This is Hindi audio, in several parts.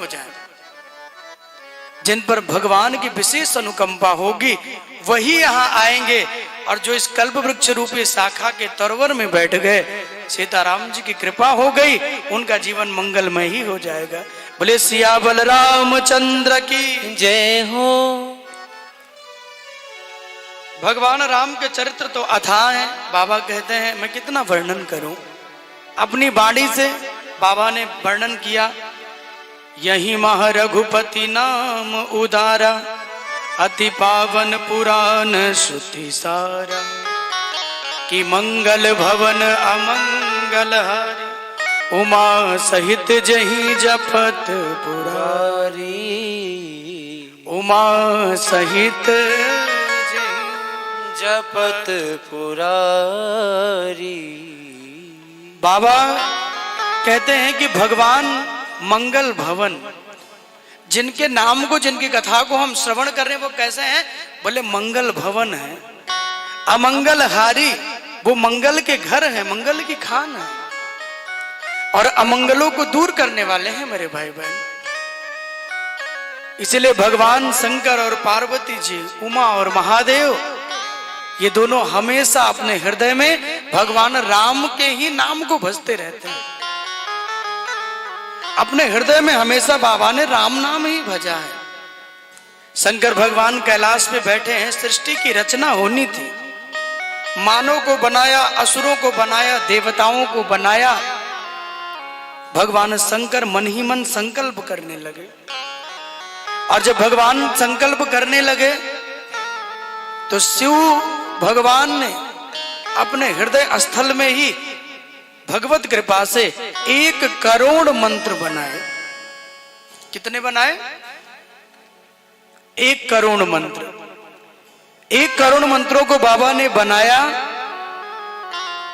हो जाए। जिन पर भगवान की विशेष अनुकंपा होगी वही यहाँ आएंगे, और जो इस कल्प वृक्ष रूपी शाखा के तरवर में बैठ गए, सीताराम जी की कृपा हो गई, उनका जीवन मंगलमय ही हो जाएगा। बोले सिया बलराम चंद्र की जय हो। भगवान राम के चरित्र तो अथाह हैं। बाबा कहते हैं मैं कितना वर्णन करूं। अपनी वाणी से बाबा ने वर्णन किया, यही मह रघुपति नाम उदारा, अति पावन पुराण श्रुति सारा, कि मंगल भवन अमंगल हारी, उमा सहित जही जपत पुरारी, उमा सहित जपत पुरारी। बाबा कहते हैं कि भगवान मंगल भवन, जिनके नाम को, जिनकी कथा को हम श्रवण कर रहे हैं वो कैसे हैं? बोले मंगल भवन है। अमंगल हारी, वो मंगल के घर है, मंगल की खान है, और अमंगलों को दूर करने वाले हैं मेरे भाई बहन। इसलिए भगवान शंकर और पार्वती जी, उमा और महादेव, ये दोनों हमेशा अपने हृदय में भगवान राम के ही नाम को भजते रहते हैं। अपने हृदय में हमेशा बाबा ने राम नाम ही भजा है। शंकर भगवान कैलाश पे बैठे हैं, सृष्टि की रचना होनी थी, मानव को बनाया, असुरों को बनाया, देवताओं को बनाया। भगवान शंकर मन ही मन संकल्प करने लगे, और जब भगवान संकल्प करने लगे तो शिव भगवान ने अपने हृदय स्थल में ही भगवत कृपा से 1 करोड़ मंत्र बनाए। कितने बनाए? 1 करोड़ मंत्र। 1 करोड़ मंत्रों को बाबा ने बनाया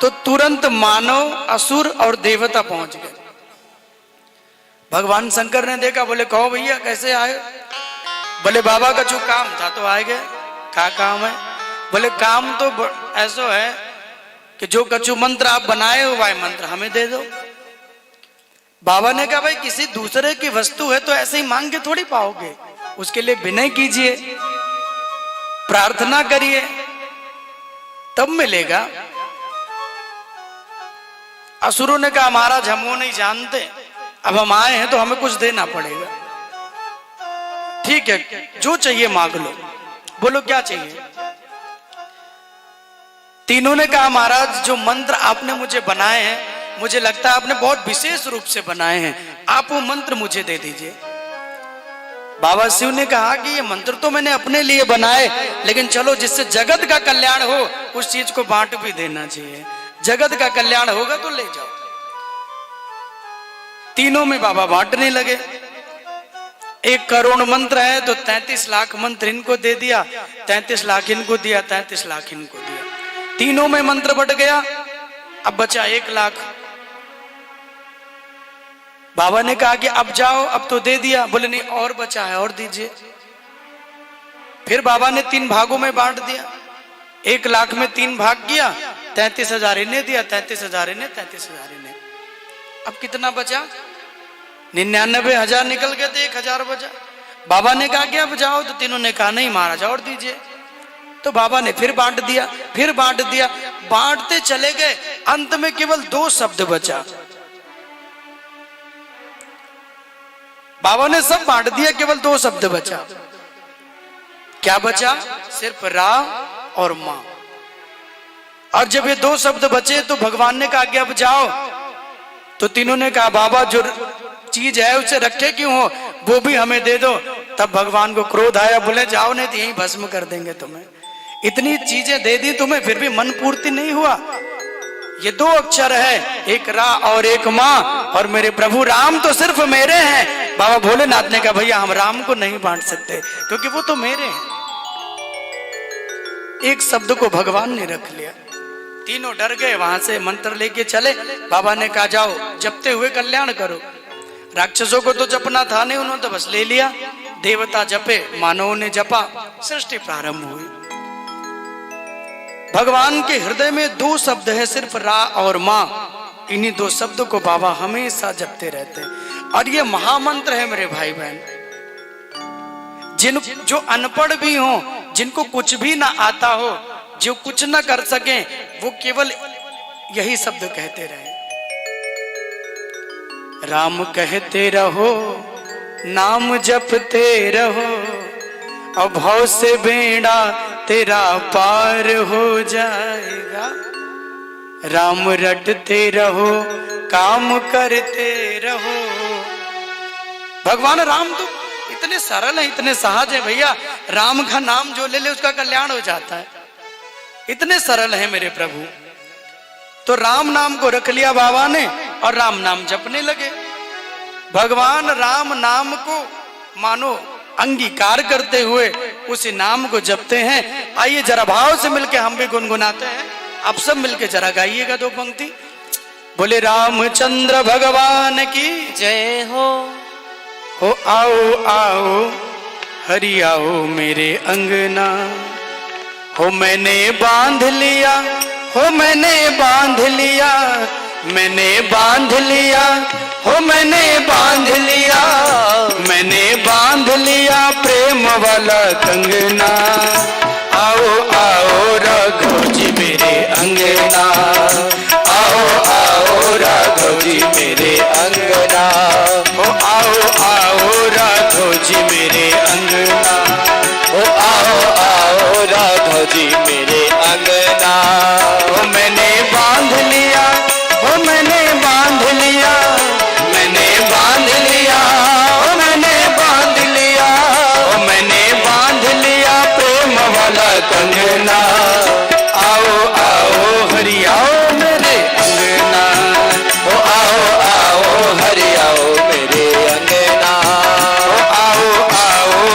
तो तुरंत मानव, असुर और देवता पहुंच गए। भगवान शंकर ने देखा, बोले कहो भैया कैसे आए? बोले बाबा का जो काम था तो आए गए। क्या काम है? बोले काम तो ऐसा है कि जो कछु मंत्र आप बनाए हो वह मंत्र हमें दे दो। बाबा ने कहा भाई किसी दूसरे की वस्तु है तो ऐसे ही मांग के थोड़ी पाओगे, उसके लिए विनय कीजिए, प्रार्थना करिए, तब मिलेगा। असुरों ने कहा महाराज हम वो नहीं जानते, अब हम आए हैं तो हमें कुछ देना पड़ेगा। ठीक है, जो चाहिए मांग लो। बोलो क्या चाहिए? तीनों ने कहा महाराज जो मंत्र आपने मुझे बनाए हैं, मुझे लगता है आपने बहुत विशेष रूप से बनाए हैं, आप वो मंत्र मुझे दे दीजिए। बाबा शिव ने कहा कि ये मंत्र तो मैंने अपने लिए बनाए, लेकिन चलो जिससे जगत का कल्याण हो उस चीज को बांट भी देना चाहिए। जगत का कल्याण होगा तो ले जाओ। तीनों में बाबा बांटने लगे। 1 करोड़ मंत्र है तो 33 लाख मंत्र इनको दे दिया, 33 लाख इनको दिया, 33 लाख इनको दिया। तीनों में मंत्र बट गया। अब बचा 1 लाख। बाबा ने कहा कि अब जाओ, अब तो दे दिया। बोले नहीं और बचा है, और दीजिए। फिर बाबा ने 3 भागों में बांट दिया। 1 लाख में 3 भाग किया, 33,000 इन्हें दिया, 33,000 इन्हें, 33,000 इन्हें। अब कितना बचा? 99,000 निकल गए थे, 1,000 बचा। बाबा ने कहा कि अब जाओ, तो तीनों ने कहा नहीं महाराज और दीजिए। तो बाबा ने फिर बांट दिया, फिर बांट दिया, बांटते चले गए। अंत में केवल 2 शब्द बचा। बाबा ने सब बांट दिया, केवल 2 शब्द बचा। क्या बचा? सिर्फ रा और मां। और जब ये 2 शब्द बचे तो भगवान ने कहा कि अब जाओ। तो तीनों ने कहा बाबा जो चीज है उसे रखे क्यों हो, वो भी हमें दे दो। तब भगवान को क्रोध आया, बोले जाओ नहीं तो यहीं भस्म कर देंगे तुम्हें। इतनी चीजें दे दी तुम्हें, फिर भी मन पूर्ति नहीं हुआ। ये 2 अक्षर है, एक रा और एक मां, और मेरे प्रभु राम तो सिर्फ मेरे हैं। बाबा भोलेनाथ ने कहा भैया हम राम को नहीं बांट सकते क्योंकि वो तो मेरे हैं। एक शब्द को भगवान ने रख लिया। तीनों डर गए, वहां से मंत्र लेके चले। बाबा ने कहा जाओ जपते हुए कल्याण करो। राक्षसों को तो जपना था नहीं, उन्होंने तो बस ले लिया। देवता जपे, मानवों ने जपा, सृष्टि प्रारंभ हुई। भगवान के हृदय में 2 शब्द है, सिर्फ रा और मां। इन्हीं दो शब्द को बाबा हमेशा जपते रहते हैं। और ये महामंत्र है मेरे भाई बहन। जो अनपढ़ भी हो, जिनको कुछ भी ना आता हो, जो कुछ ना कर सके, वो केवल यही शब्द कहते रहे। राम कहते रहो, नाम जपते रहो, और भव से बेड़ा तेरा पार हो जाएगा। राम रटते रहो, काम करते रहो। भगवान राम तो इतने सरल है, इतने सहज है भैया। राम का नाम जो ले ले उसका कल्याण हो जाता है, इतने सरल है मेरे प्रभु। तो राम नाम को रख लिया बाबा ने और राम नाम जपने लगे। भगवान राम नाम को मानो अंगीकार करते हुए उसी नाम को जपते हैं। आइए जरा भाव से मिलके हम भी गुनगुनाते हैं। आप सब मिलके जरा गाइएगा दो पंक्ति। बोले रामचंद्र भगवान की जय हो। आओ आओ हरि आओ मेरे अंगना। हो मैंने बांध लिया, हो मैंने बांध लिया, मैंने बांध लिया, हो मैंने बांध लिया, मैंने बांध लिया प्रेम वाला कंगना। आओ आओ राघव जी मेरे अंगना, आओ आओ राघव जी मेरे अंगना। ओ आओ आओ राघव जी मेरे अंगना, ओ आओ आओ राघव जी मेरे अंगना। ओ मैंने बांध लिया, ओ मैंने बांध लिया, मैंने बांध लिया, ओ मैंने बांध लिया, ओ मैंने बांध लिया प्रेम वाला कंगना। आओ आओ हरि आओ मेरे अंगना, ओ आओ आओ हरि आओ मेरे अंगना। ओ आओ आओ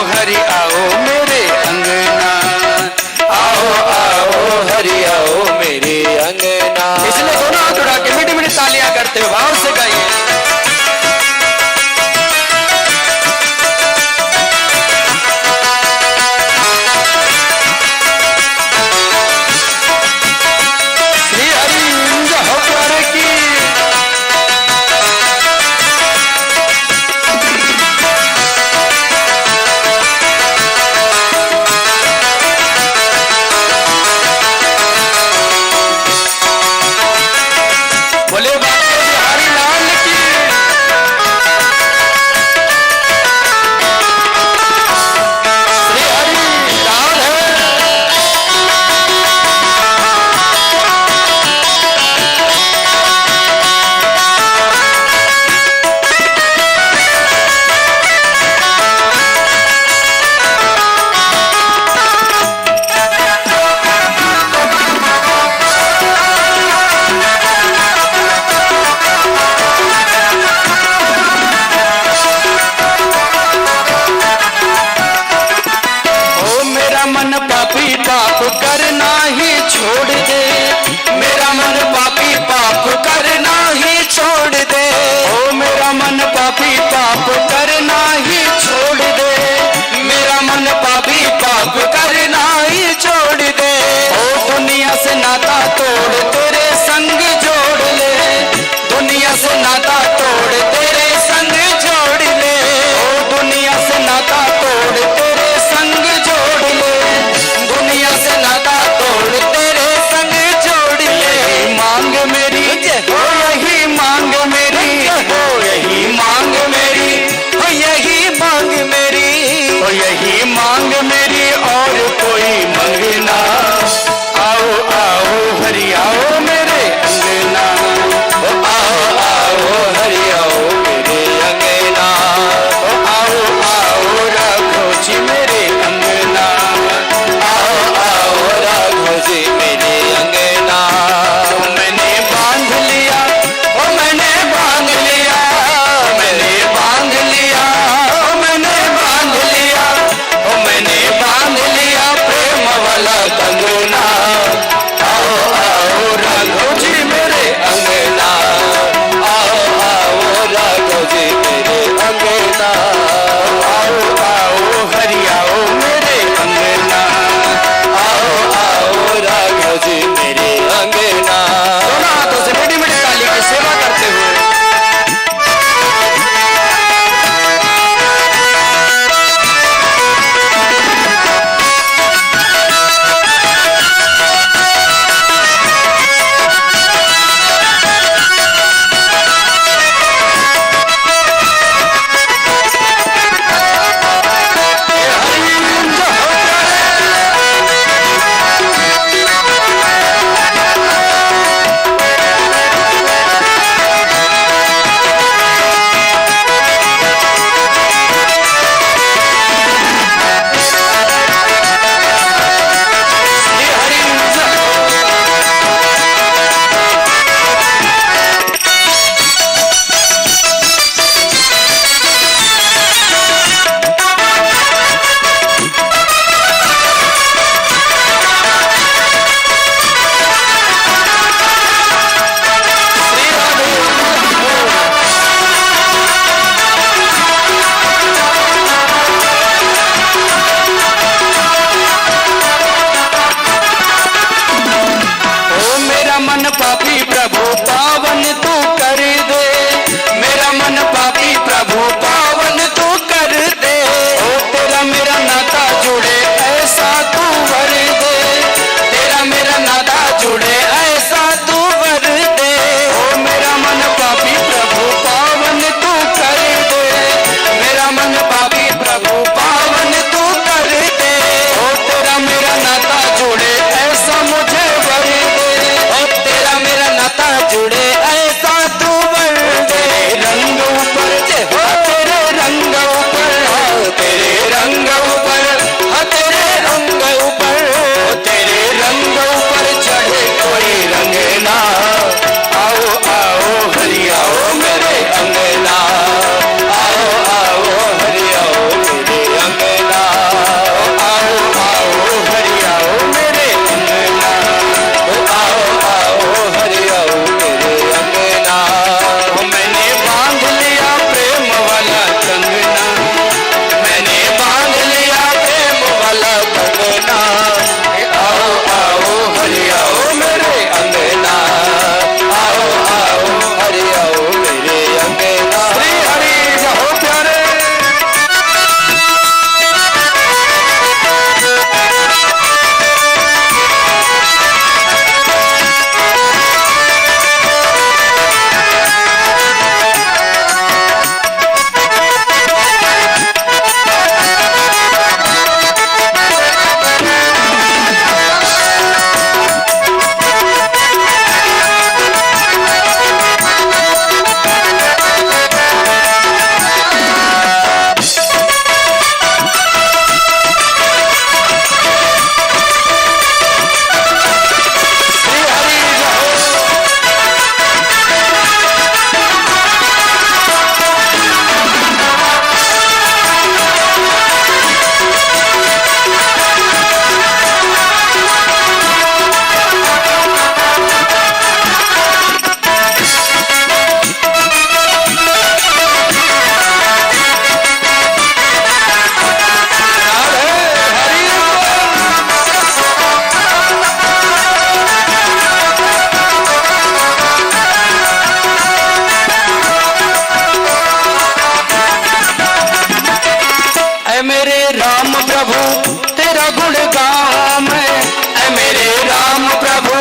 प्रभु तेरा गुण गाऊं मैं, ऐ मेरे राम प्रभु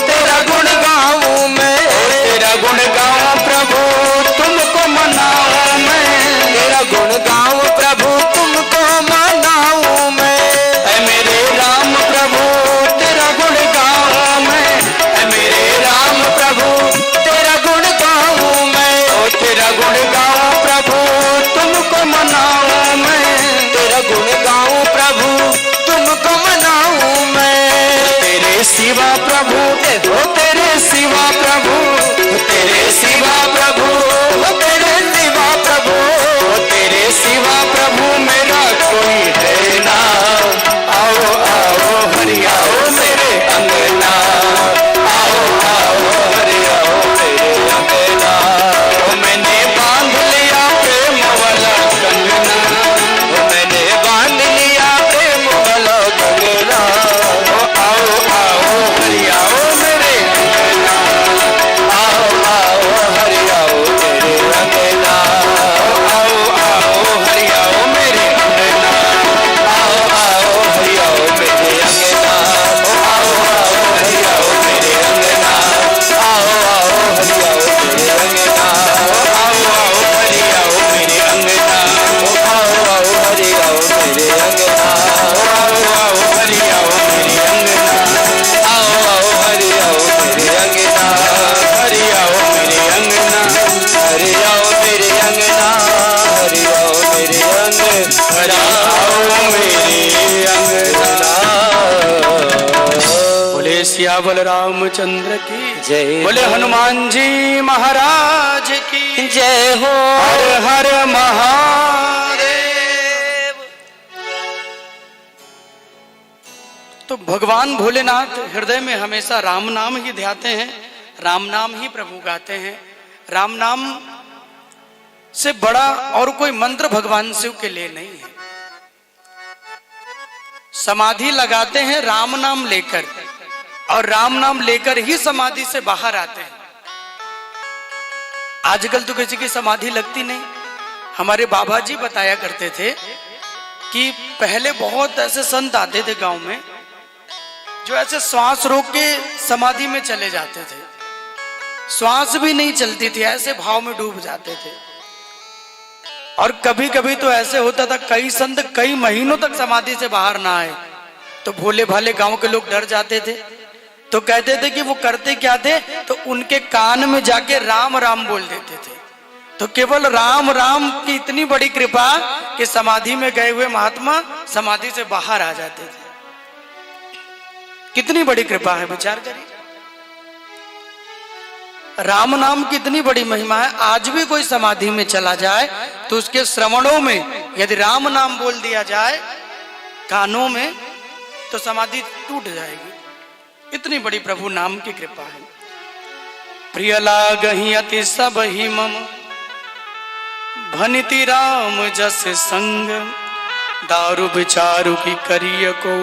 तेरा गुण गाऊं मैं, तेरा गुण गाऊं प्रभु तुमको मनाऊं मैं, तेरा गुण गाऊं प्रभु तुमको मनाऊं मैं, ऐ मेरे राम प्रभु तेरा गुण गाऊं मैं, ऐ मेरे राम प्रभु तेरा गुण गाऊं मैं, ओ तेरा गुण गाऊं प्रभु तुमको मनाऊं मैं, तेरा गुण गाऊं प्रभु तुमको मनाऊं मैं, तेरे सिवा प्रभु ओ तेरे सिवा प्रभु, तेरे सिवा प्रभु ओ तेरे सिवा प्रभु, तेरे सिवा प्रभु मेरा कोई है ना, आओ आओ हरि आओ मेरे अंगना, आओ आओ हरि आओ मेरे अंगना, मैंने बांध लिया प्रेम वाला कंगना, मैंने बांध लिया प्रेम वाला कंगना, आओ आओ हरि आओ मेरे अंगना, आओ आओ हरि आओ मेरे अंगना, आओ आओ हरि आओ मेरे अंगना, आओ आओ हरि आओ मेरे अंगना, आओ आओ हरि आओ मेरे अंगना, आओ आओ हरि आओ मेरे अंगना, आओ आओ हरि आओ मेरे अंगना, आओ आओ हरि आओ मेरे अंगना, आओ आओ हरि आओ मेरे अंगना, आओ आओ हरि आओ मेरे अंगना, हरि आओ मेरे अंगना, हरि आओ मेरे अंगना, हरि आओ मेरे अंगना, हरि आओ मेरे अंगना। बोले सियावर रामचंद्र की जय, बोले हनुमान जी महाराज की जय हो, हर हर महादेव। तो भगवान भोलेनाथ हृदय में हमेशा राम नाम ही ध्याते हैं, राम नाम ही प्रभु गाते हैं। राम नाम से बड़ा और कोई मंत्र भगवान शिव के लिए नहीं है। समाधि लगाते हैं राम नाम लेकर, और राम नाम लेकर ही समाधि से बाहर आते हैं। आजकल तो किसी की समाधि लगती नहीं। हमारे बाबा जी बताया करते थे कि पहले बहुत ऐसे संत आते थे गांव में, जो ऐसे श्वास रोक के समाधि में चले जाते थे, श्वास भी नहीं चलती थी, ऐसे भाव में डूब जाते थे। और कभी कभी तो ऐसे होता था कई संत कई महीनों तक समाधि से बाहर ना आए, तो भोले भाले गांव के लोग डर जाते थे। तो कहते थे कि वो करते क्या थे, तो उनके कान में जाके राम राम बोल देते थे। तो केवल राम राम की इतनी बड़ी कृपा कि समाधि में गए हुए महात्मा समाधि से बाहर आ जाते थे। कितनी बड़ी कृपा है, विचार करिए। राम नाम की इतनी बड़ी महिमा है। आज भी कोई समाधि में चला जाए तो उसके श्रवणों में यदि राम नाम बोल दिया जाए कानों में, तो समाधि टूट जाएगी। इतनी बड़ी प्रभु नाम की कृपा है। प्रिय लागहि अति सब ही मम, भनिति राम जस संग, दारु विचारु की करिय को,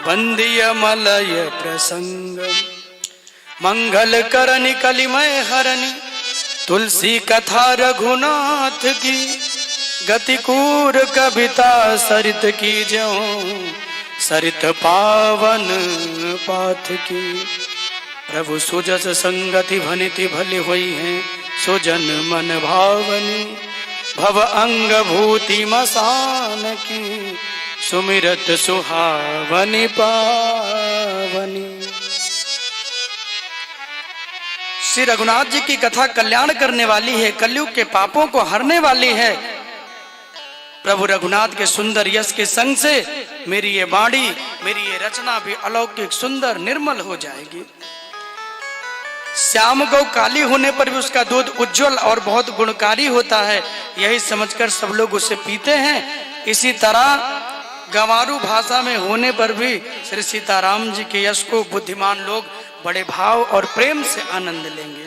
बंदिय मलय प्रसंग। मंगल करनि कलिमय हरनि, तुलसी कथा रघुनाथ की, गतिकूर कविता सरित की ज्यों, सरित पावन पाथ की। प्रभु सुजस संगति भनिति भले हुई हैं, सुजन मन भावनी, भव अंग भूति मसान की, सुमिरत सुहावनी पावनी। श्री रघुनाथ जी की कथा कल्याण करने वाली है, कलयुग के पापों को हरने वाली है। प्रभु रघुनाथ के सुंदर यश के संग से मेरी ये वाणी, मेरी ये रचना भी अलौकिक सुंदर निर्मल हो जाएगी। श्याम गौ काली होने पर भी उसका दूध उज्जवल और बहुत गुणकारी होता है, यही समझकर सब लोग उसे पीते हैं। इसी तरह गंवारू भाषा में होने पर भी श्री सीताराम जी के यश को बुद्धिमान लोग बड़े भाव और प्रेम से आनंद लेंगे।